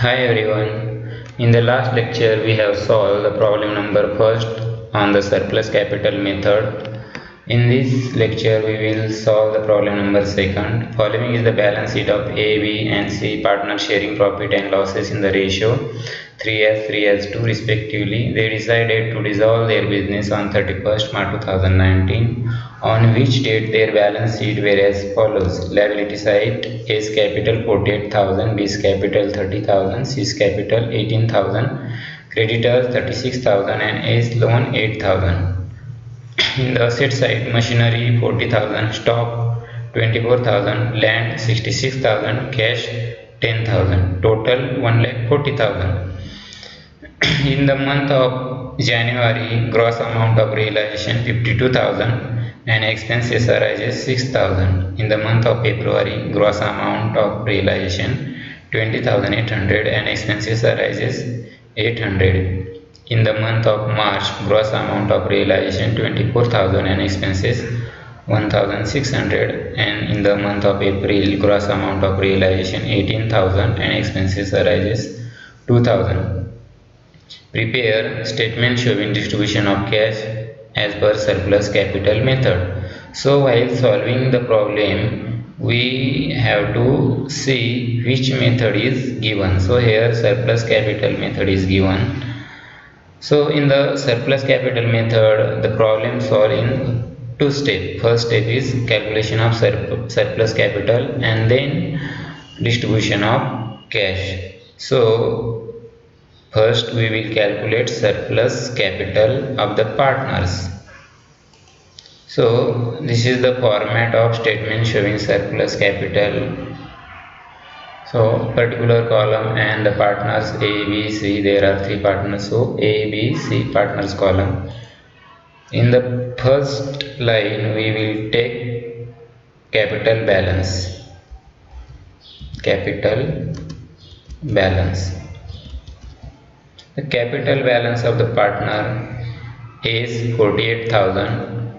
Hi everyone. In the last lecture we have solved the problem number first on the surplus capital method. In this lecture we will solve the problem number second. Following is the balance sheet of A, B and C partners sharing profit and losses in the ratio 3 3 2 respectively. They decided to dissolve their business on 31st March 2019, on which date their balance sheet were as follows. Liability side: A's capital 48,000, B's capital 30,000, C's capital 18,000, creditors 36,000 and A's loan 8,000. In the asset side: machinery 40,000, stock 24,000, land 66,000, cash 10,000, total 1,40,000. In the month of January, gross amount of realization 52,000 and expenses arises 6,000. In the month of February, gross amount of realization 20,800 and expenses arises 800. In the month of March, gross amount of realization 24,000 and expenses 1,600, and in the month of April, gross amount of realization 18,000 and expenses arises 2,000. Prepare statement showing distribution of cash as per surplus capital method. So while solving the problem, we have to see which method is given. So here surplus capital method is given. So in the surplus capital method, the problem solved in two steps. First step is calculation of surplus capital and then distribution of cash. So first we will calculate surplus capital of the partners. So this is the format of statement showing surplus capital. So particular column and the partners A, B, C, there are three partners. So A, B, C partners column. In the first line we will take capital balance. Capital balance. The capital balance of the partner is 48,000,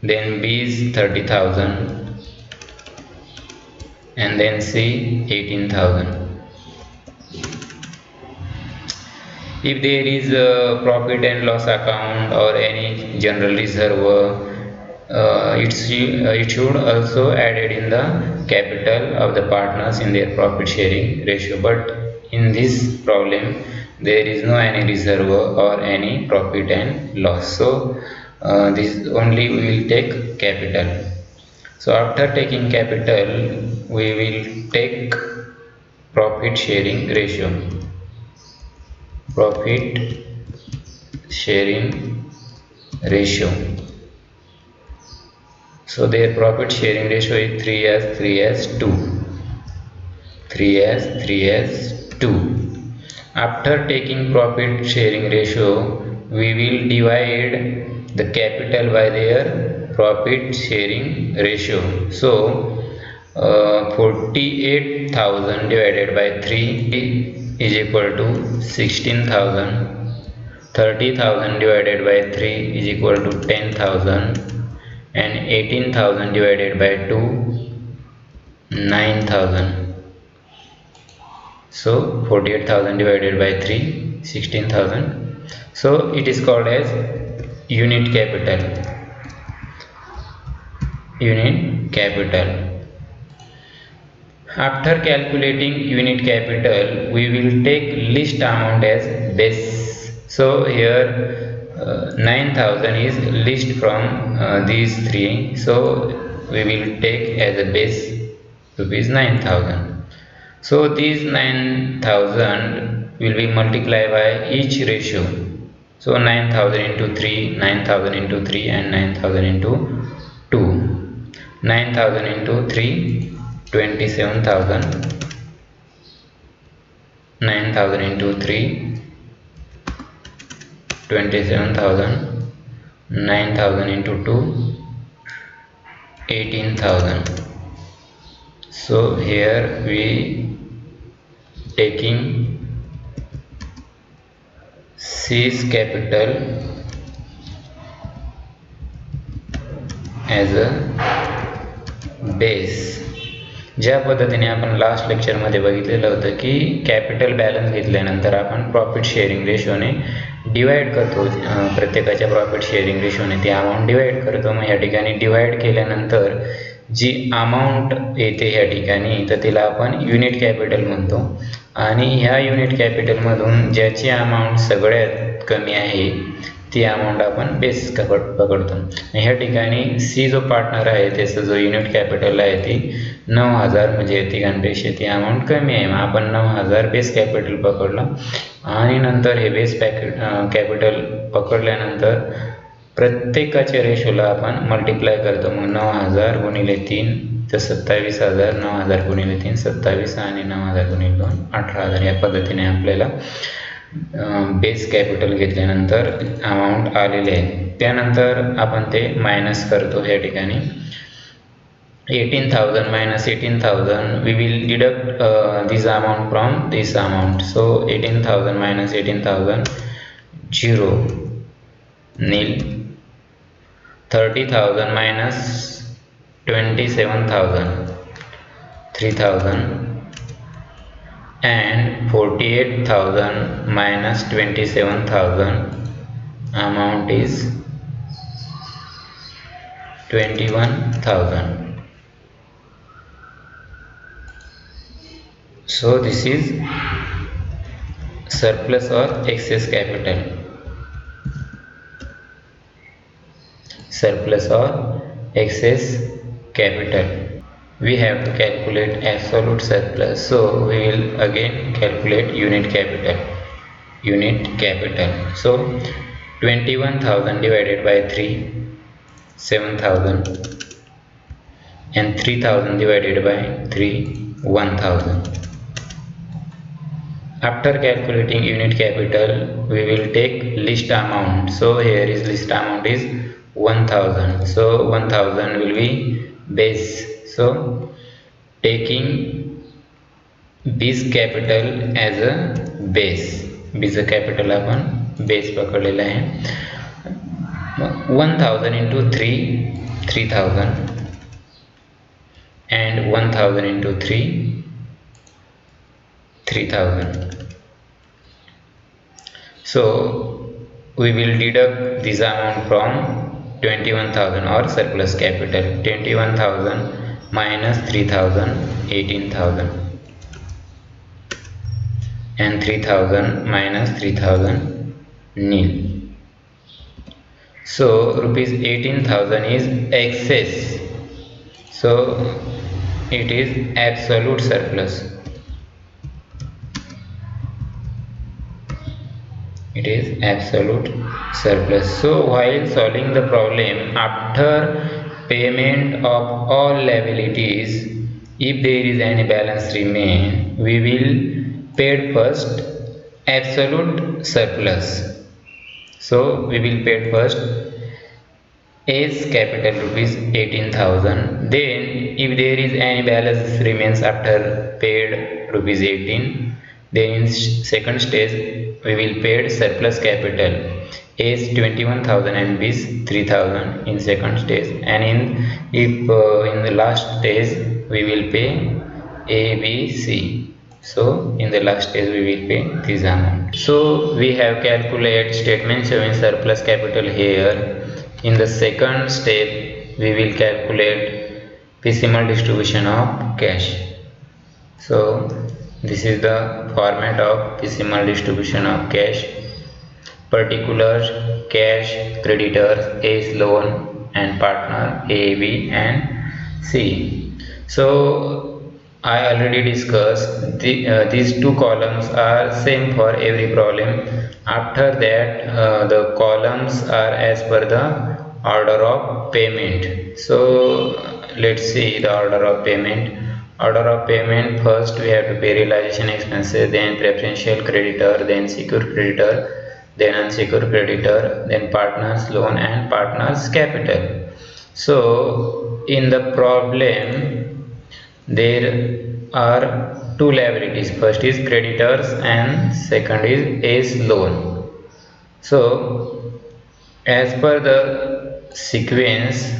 then B is 30,000 and then C 18,000. If there is a profit and loss account or any general reserve, it should also added in the capital of the partners in their profit sharing ratio. But in this problem there is no any reserve or any profit and loss. So this only we will take capital. So after taking capital we will take profit sharing ratio. Profit sharing ratio. So their profit sharing ratio is 3 as 3 as 2. 3 as 3 as 2. After taking profit sharing ratio, we will divide the capital by their profit sharing ratio. So 48,000 divided by 3 is equal to 16,000. 30,000 divided by 3 is equal to 10,000, and 18,000 divided by 2 9,000. So 48,000 divided by 3 16,000. So it is called as unit capital. Unit capital. After calculating unit capital, we will take least amount as base. So here 9,000 is least from these three. So we will take as a base rupees 9,000. So these 9,000 will be multiplied by each ratio. So 9,000 into 3, 9,000 into 3 and 9,000 into 2. 9,000 into 3, 27,000. 9,000 into 3, 27,000. 9,000 into 2, 18,000. So here we taking C's capital as a base. ज्या पद्धतीने आपण last लेक्चरमध्ये बघितलेलं होतं की capital balance घेतल्यानंतर आपण profit sharing रेशोने divide करतो, प्रत्येकाच्या प्रॉफिट शेअरिंग रेशोने ती अमाऊंट डिवाईड करतो. मग या ठिकाणी डिवाईड केल्यानंतर जी अमाऊंट येते या ठिकाणी तर तिला आपण युनिट कॅपिटल म्हणतो. आणि ह्या युनिट कॅपिटलमधून ज्याची अमाऊंट सगळ्यात कमी आहे ती अमाऊंट आपण बेस पकडतो. ह्या ठिकाणी सी जो पार्टनर आहे त्याचं जो युनिट कॅपिटल आहे ती 9,000 म्हणजे तिघांपेक्षा ती अमाऊंट कमी आहे. मग आपण 9,000 बेस कॅपिटल पकडलं आणि नंतर हे बेस कॅपिटल पकडल्यानंतर प्रत्येकाच्या रेशोला आपण मल्टिप्लाय करतो. मग 9,000 गुणिले 3 तर 27,000, 9,000 गुणिले 3 27 आणि 9,000 गुणिले 2 18,000. या पद्धतीने आपल्याला बेस कॅपिटल घेतल्यानंतर अमाऊंट आलेले आहे. त्यानंतर आपण ते मायनस करतो. या ठिकाणी 18,000 minus 18,000 we will deduct this amount from this amount. So 18,000 minus 18,000 0 nil. 30,000 minus 27,000 3,000 and 48,000 minus 27,000 amount is 21,000. So this is surplus or excess capital. Surplus or excess capital. We have to calculate absolute surplus. So we will again calculate unit capital. Unit capital. So 21,000 divided by 3, 7,000, and 3,000 divided by 3, 1,000. After calculating unit capital, we will take list amount. So here is list amount is 1,000. So 1,000 will be base. So taking B's capital as a base. B's capital आपण base पकडलेला आहे. 1,000 into 3, 3,000 and 1,000 into 3, 3,000. So we will deduct this amount from 21,000 or surplus capital. 21,000 minus 3,000, 18,000 and 3,000 minus 3,000 nil. So rupees 18,000 is excess. So it is absolute surplus. It is absolute surplus. So while solving the problem, after payment of all liabilities, if there is any balance remain, we will pay first absolute surplus. So we will pay first A's capital rupees 18,000. Then if there is any balance remains after paid rupees 18, then in second stage we will pay surplus capital A's 21,000 and B's 3,000 in second stage, and in the last stage we will pay A, B, C. So in the last stage we will pay this amount. So we have calculated statement showing surplus capital here. In the second step we will calculate piecemeal distribution of cash. So this is the format of piecemeal distribution of cash. Particulars: cash, creditors, A's loan and partner A, B and C. So I already discussed these two columns are same for every problem. After that the columns are as per the order of payment. So let's see the order of payment. Order of payment: first we have to pay realization expenses, then preferential creditor, then secure creditor, then unsecured creditor, then partners loan and partners capital. So in the problem there are two liabilities, first is creditors and second is A's loan. So as per the sequence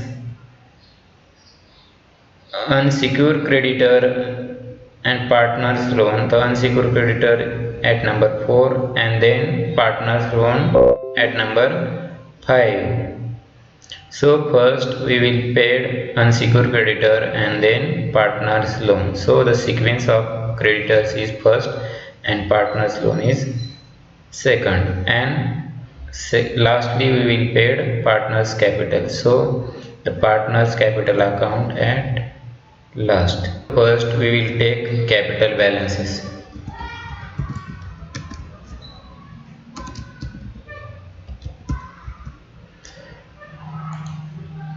unsecured creditor and partners loan. The unsecured creditor at number 4 and then partners loan at number 5. So first we will pay unsecured creditor and then partners loan. So the sequence of creditors is first and partners loan is second, and lastly we will pay partners capital. So the partners capital account at last. First we will take capital balances.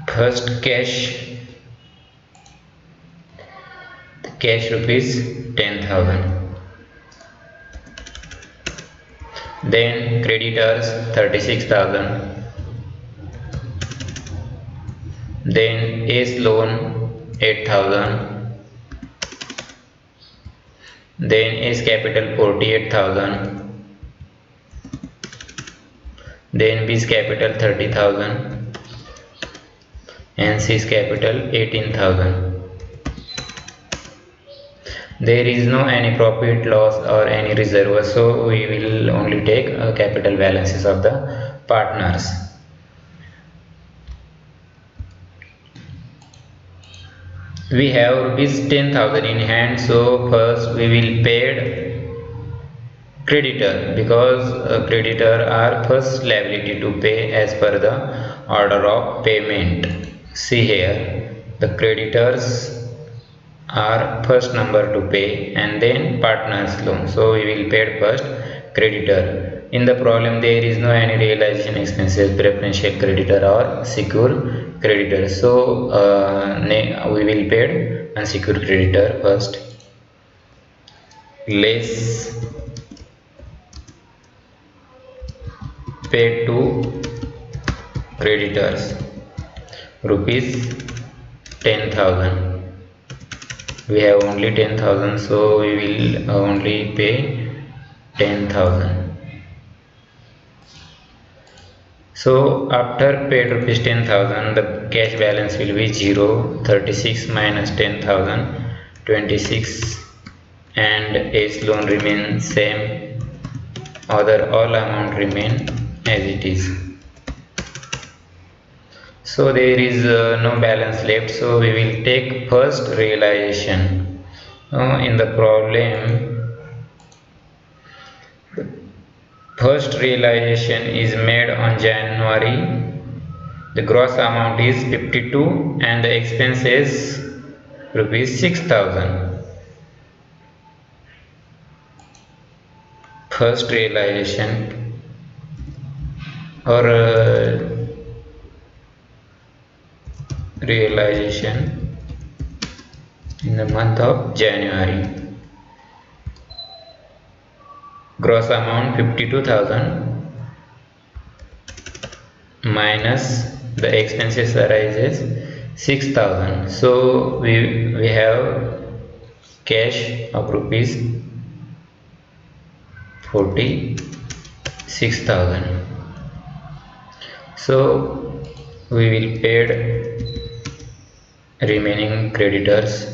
First cash rupees 10,000. Then creditors 36,000. Then Ace loan 8,000. Then Ace capital 48,000. Then B's capital 30,000 and C's capital 18,000. There is no any profit loss or any reserve, so we will only take capital balances of the partners. We have rupees 10,000 in hand, so first we will pay creditor, because creditor are first liability to pay as per the order of payment. See here, the creditors are first number to pay and then partners loan. So we will pay first creditor. In the problem there is no any realization expenses, preferential creditor or secure creditor. So we will pay unsecured creditor first, less paid to creditors rupees 10,000. We have only 10,000, so we will only pay 10,000. So after paid rupees 10,000, the cash balance will be 0. 36 minus 10,000, 26, and Ace loan remain same. Other all amount remain as it is. So there is no balance left, so we will take first realization. In the problem, first realization is made on January. The gross amount is 52 and the expense is rupees 6,000. First realization or realization in the month of January. Gross amount 52,000 minus the expenses arises 6,000. So we have cash of rupees 46,000. So we will pay remaining creditors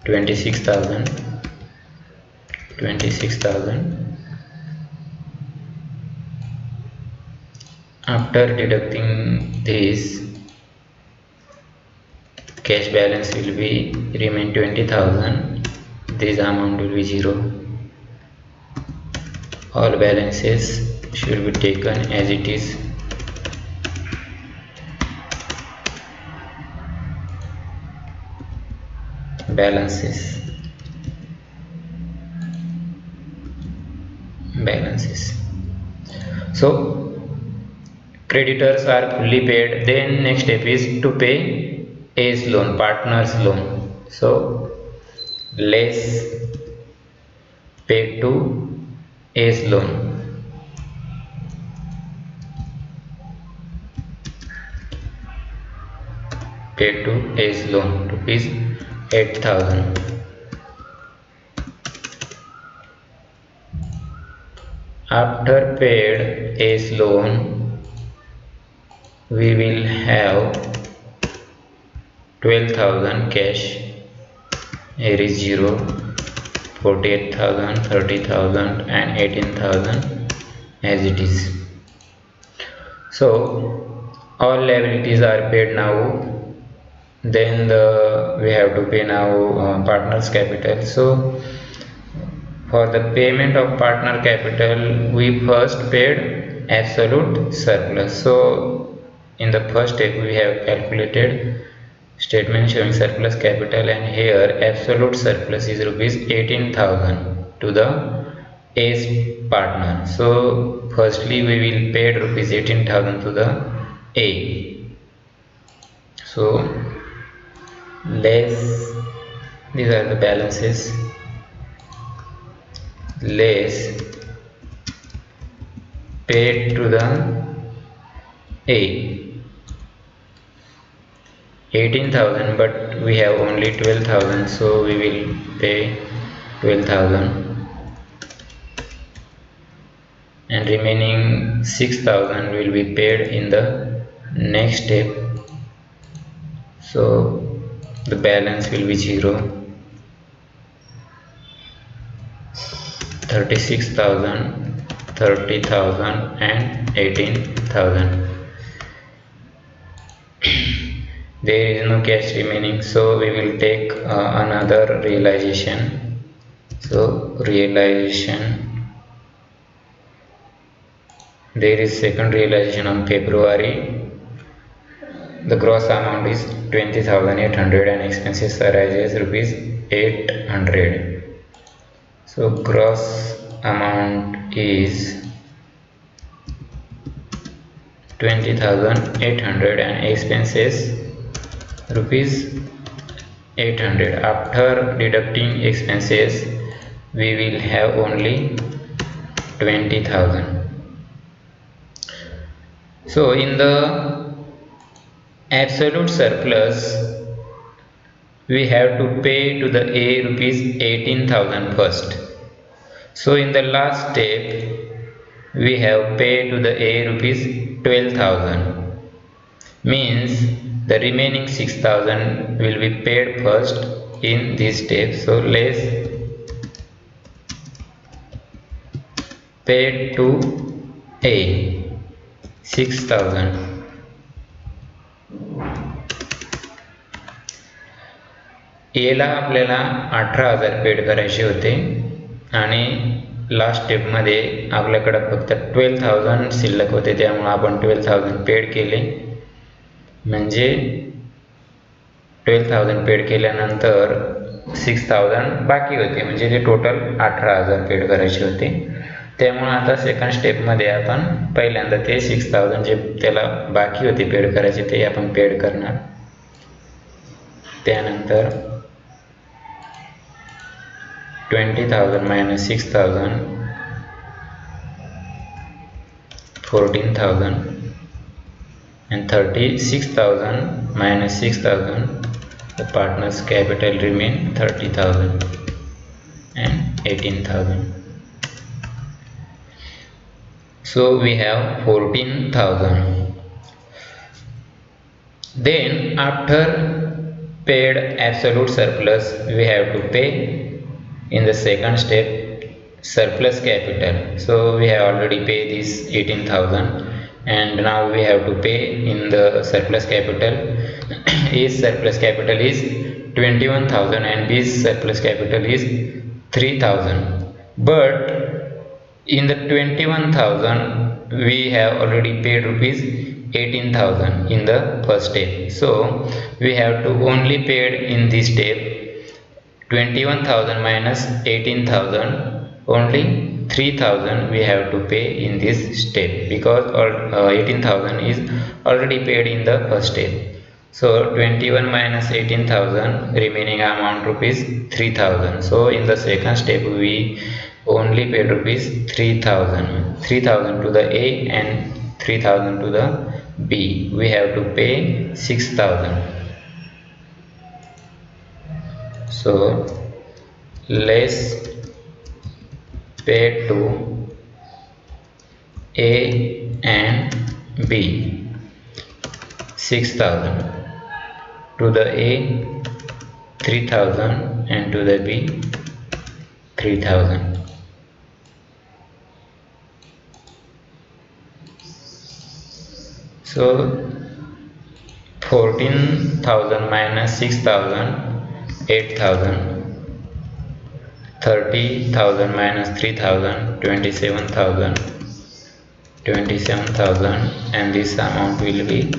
26,000. After deducting this, cash balance will be remain 20,000. This amount will be 0. All balances should be taken as it is. Balances. So creditors are fully paid. Then next step is to pay Ace loan, partners loan. So less paid to Ace loan. Paid to Ace loan rupees 8,000. After paid Ace loan, we will have 12,000 cash, here is 0, 48,000, 30,000 and 18,000 as it is. So all liabilities are paid now. Then we have to pay now partners capital. So for the payment of partner capital, we first paid absolute surplus. So in the first step we have calculated statement showing surplus capital, and here absolute surplus is rupees 18,000 to the A's partner. So firstly we will pay rupees 18,000 to the A. So less, these are the balances, less paid to the A 18,000, but we have only 12,000, so we will pay 12,000 and remaining 6,000 will be paid in the next step. So the balance will be 0, 36,000, 30,000 and 18,000. There is no cash remaining, so we will take another realization. So realization, there is second realization on February. The gross amount is 20,800 and expenses arises rupees 800. So gross amount is 20,800 and expenses rupees 800. After deducting expenses, we will have only 20,000. So in the absolute surplus, we have to pay to the A rupees 18,000 first. So in the last step, we have paid to the A rupees 12,000. Means the remaining 6,000 will be paid first in this step. So less paid to A 6,000. Aला आपल्याला 18,000 paid करायचे होते आणि last स्टेपमध्ये आपल्याकडे फक्त 12,000 शिल्लक होते, त्यामुळे आपण 12,000 पेड केले. म्हणजे 12,000 पेड केल्यानंतर 6,000 बाकी होते, म्हणजे ते टोटल 18,000 पेड करायचे होते. त्यामुळे आता सेकंड स्टेपमध्ये आपण पहिल्यांदा ते 6,000 जे त्याला बाकी होते पेड करायचे ते आपण पेड करणार. त्यानंतर 20,000 minus 6,000, 14,000 and 36,000 minus 6,000, the partner's capital remain 30,000 and 18,000. So we have 14,000. Then after paid absolute surplus, we have to pay in the second step surplus capital. So we have already paid this 18,000 and now we have to pay in the surplus capital. His surplus capital is 21,000 and B's surplus capital is 3,000. But in the 21,000 we have already paid rupees 18,000 in the first step. So we have to only paid in this step 21,000 minus 18,000, only 3,000 we have to pay in this step, because 18,000 is already paid in the first step. So 21 minus 18,000, remaining amount rupees 3,000. So in the second step we only paid rupees 3,000, 3,000 to the A and 3,000 to the B. We have to pay 6,000. So less paid to A and B 6,000. to the A 3000 and to the B 3000. So 14,000 minus 6,000 8,000, 30,000 minus 3,000 27,000, and this amount will be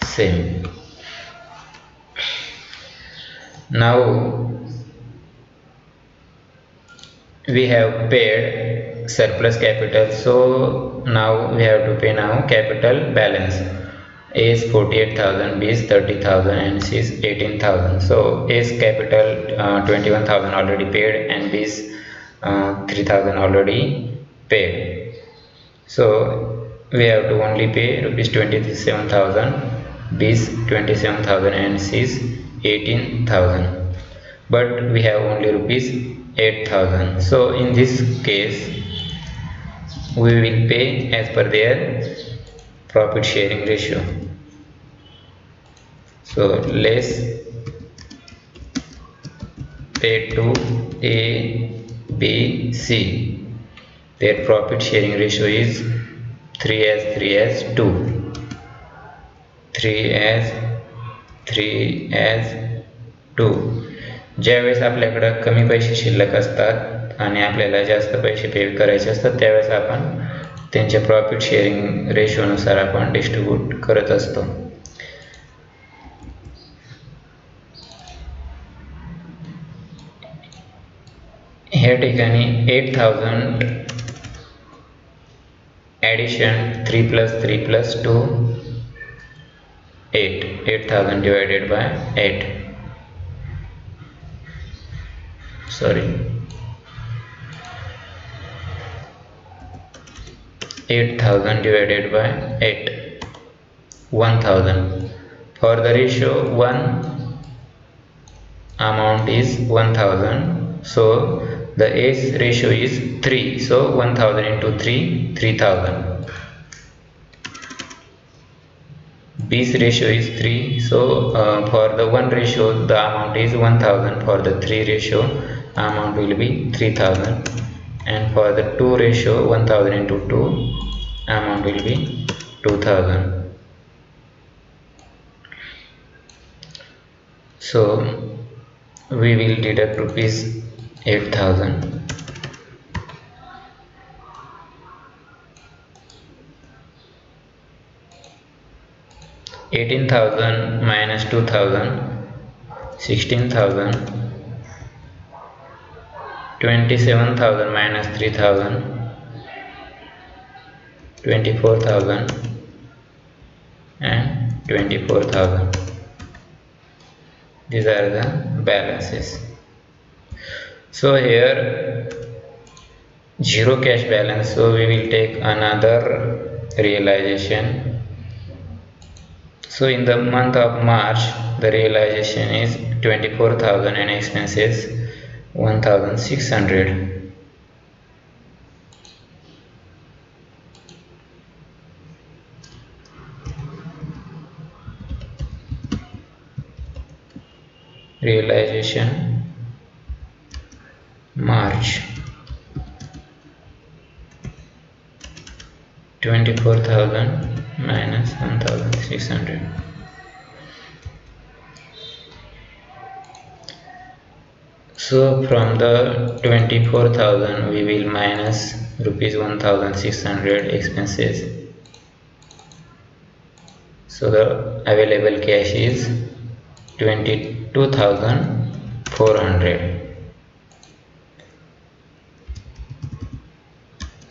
same. Now we have paid surplus capital, so now we have to pay now capital balance. A is 48,000, B is 30,000, and C is 18,000. So A's capital 21,000 already paid, and B's 3,000 already paid. So we have to only pay rupees 27,000, B's 27,000, and C's 18,000. But we have only rupees 8,000. So in this case we will pay as per their profit sharing ratio. So let's pay to A, B, C. Their profit sharing ratio is 3 as 2, 3 as 2. ज्यावेळेस आपल्याकडे कमी पैसे शिल्लक असतात आणि आपल्याला जास्त पैसे पे करायचे असतात त्यावेळेस आपण त्यांच्या प्रॉफिट शेअरिंग रेशोनुसार आपण डिस्ट्रीब्यूट करत असतो. ह्या ठिकाणी 8,000 addition 3 plus 2 8,000 divided by 8. Sorry, 8,000 divided by 8, 1,000. For the ratio 1 amount is 1,000, so the A's ratio is 3, so 1,000 into 3, 3,000. B's ratio is 3, so for the 1 ratio the amount is 1,000, for the 3 ratio amount will be 3,000, and for the 2 ratio 1,000 into 2 amount will be 2,000. So we will deduct rupees 8,000. $18,000 minus 2,000, 16,000. 27,000 minus 3,000, 24,000 and 24,000. These are the balances. So here zero cash balance, so we will take another realization. So in the month of March the realization is 24,000 and expenses 1,600. Realization March 24,000 minus 1,600. So from the 24,000 we will minus rupees 1,600 expenses. So the available cash is 22,400.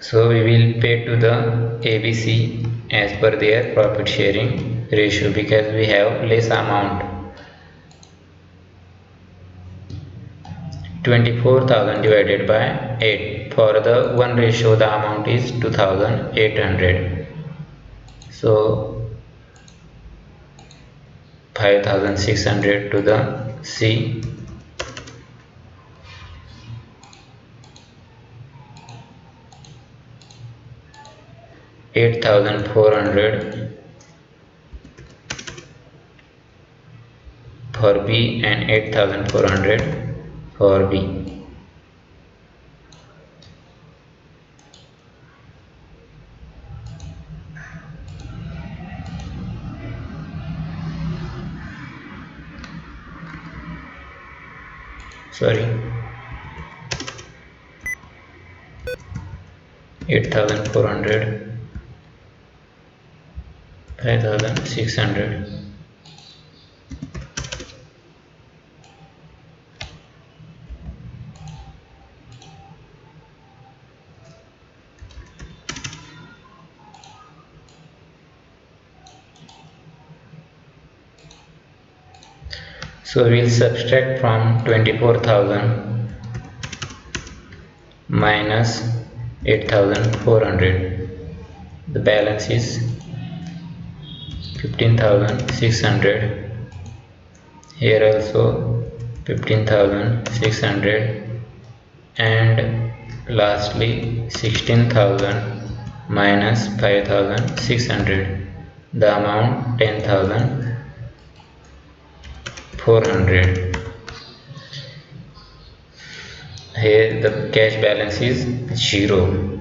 So we will pay to the ABC as per their profit sharing ratio because we have less amount. 24,000 divided by 8. For the 1 ratio the amount is 2,800. So 5,600 to the C. $8,400 for B and 8400 for B. Sorry, 8400, 5600. So we'll subtract from 24,000 minus 8,400. The balance is 15,600. Here also 15,600, and lastly 16,000 minus 5,600. The amount 10,400. Here the cash balance is 0.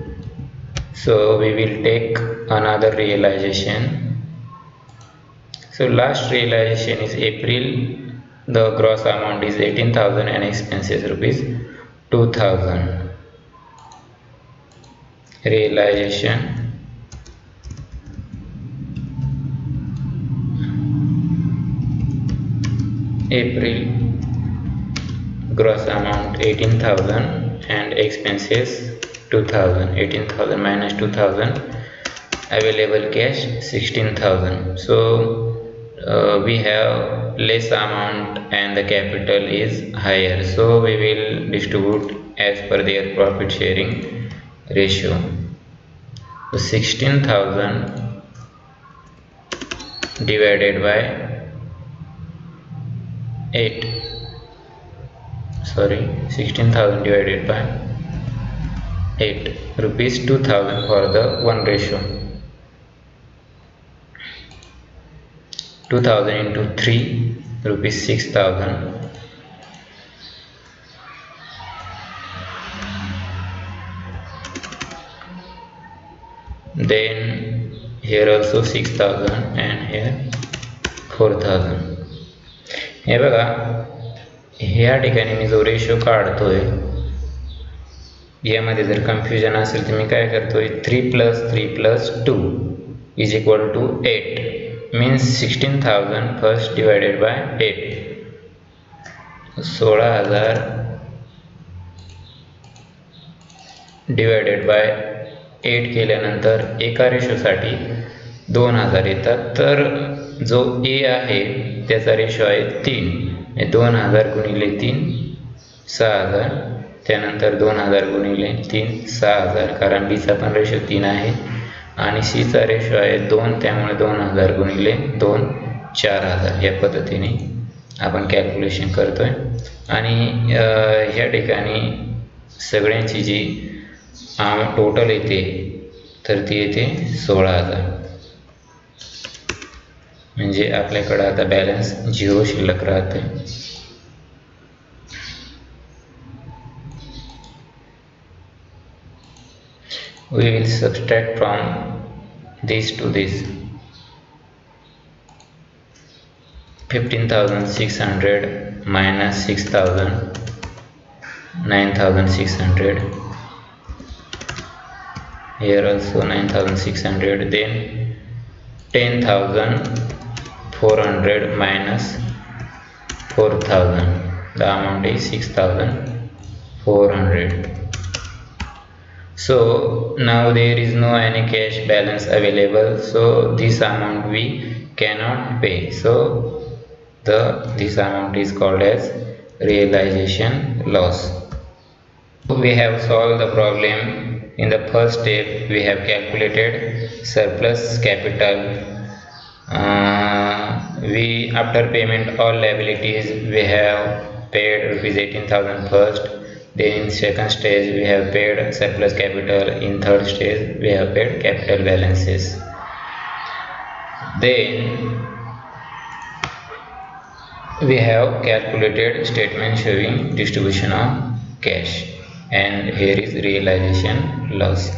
So we will take another realization. So last realization is April. The gross amount is 18,000 and expenses rupees 2,000. Realization April, gross amount 18,000 and expenses 2,000. 18,000 minus 2,000, available cash 16,000. So we have less amount and the capital is higher, so we will distribute as per their profit sharing ratio. So 16,000 divided by 8, sorry, 16,000 divided by 8, rupees 2,000 for the 1 ratio. 2,000 into 3, rupees 6,000. Then here also 6,000 and here 4,000. हे बघा, ह्या ठिकाणी मी जो ratio काढतोय यामध्ये जर confusion असेल तर मी काय करतोय, 3 + 3 + 2 is equal to 8 means 16,000 first divided by 8. 16,000 divided by 8 केल्यानंतर एका रेशोसाठी 2,000 येतात. तर जो ए आहे त्याचा रेशो आहे 3. 2,000 गुणिले 3 6,000, त्यानंतर 2,000 गुणिले 3 6,000, कारण बीचा पण रेशो 3 आहे आणि सीचा रेशो आहे 2, त्यामुळे 2,000 गुणिले 2 4,000. या पद्धतीने आपण कॅल्क्युलेशन करतोय. आणि ह्या ठिकाणी सगळ्यांची जी टोटल येते तर ती येते 16,000. म्हणजे आपल्याकडे आता बॅलन्स 0 शिल्लक राहते. We will subtract from this to this. 15,600 minus 6,000, 9,600. Here also 9,600. Then 10,400 minus 4,000. The amount is 6,400. So now there is no any cash balance available, so this amount we cannot pay. So this amount is called as realization loss. We have solved the problem. In the first step we have calculated surplus capital. We after payment all liabilities we have paid rupees 18,000 first. Then in second stage we have paid surplus capital. In third stage we have paid capital balances. Then We have calculated statement showing distribution of cash, and here is realization loss.